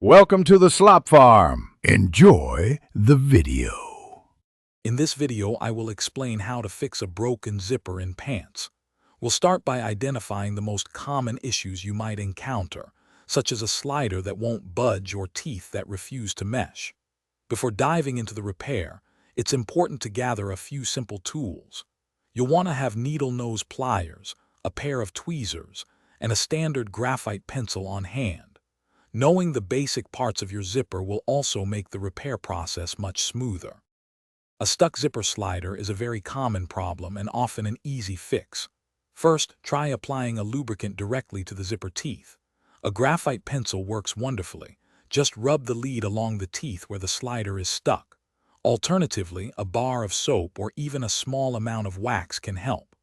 Welcome to the Slop Farm. Enjoy the video. In this video, I will explain how to fix a broken zipper in pants. We'll start by identifying the most common issues you might encounter, such as a slider that won't budge or teeth that refuse to mesh. Before diving into the repair, it's important to gather a few simple tools. You'll want to have needle nose pliers, a pair of tweezers, and a standard graphite pencil on hand. Knowing the basic parts of your zipper will also make the repair process much smoother. A stuck zipper slider is a very common problem and often an easy fix. First, try applying a lubricant directly to the zipper teeth. A graphite pencil works wonderfully. Just rub the lead along the teeth where the slider is stuck. Alternatively, a bar of soap or even a small amount of wax can help.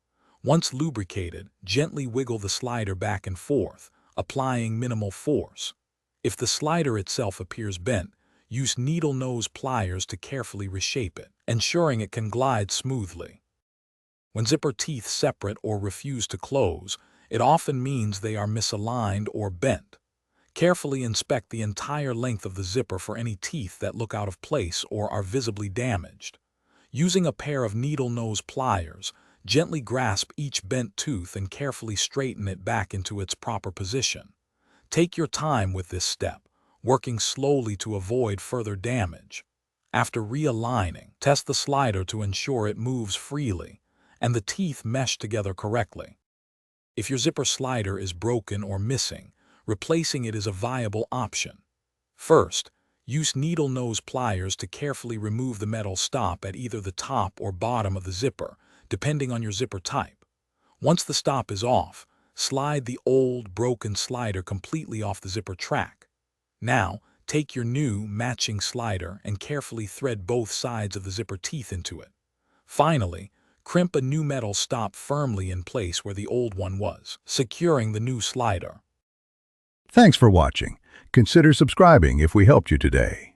Once lubricated, gently wiggle the slider back and forth, applying minimal force. If the slider itself appears bent, use needle nose pliers to carefully reshape it, ensuring it can glide smoothly. When zipper teeth separate or refuse to close, it often means they are misaligned or bent. Carefully inspect the entire length of the zipper for any teeth that look out of place or are visibly damaged. Using a pair of needle nose pliers, gently grasp each bent tooth and carefully straighten it back into its proper position. Take your time with this step, working slowly to avoid further damage. After realigning, test the slider to ensure it moves freely and the teeth mesh together correctly. If your zipper slider is broken or missing, replacing it is a viable option. First, use needle nose pliers to carefully remove the metal stop at either the top or bottom of the zipper, depending on your zipper type. Once the stop is off, slide the old, broken slider completely off the zipper track. Now, take your new, matching slider and carefully thread both sides of the zipper teeth into it. Finally, crimp a new metal stop firmly in place where the old one was, securing the new slider. Thanks for watching. Consider subscribing if we helped you today.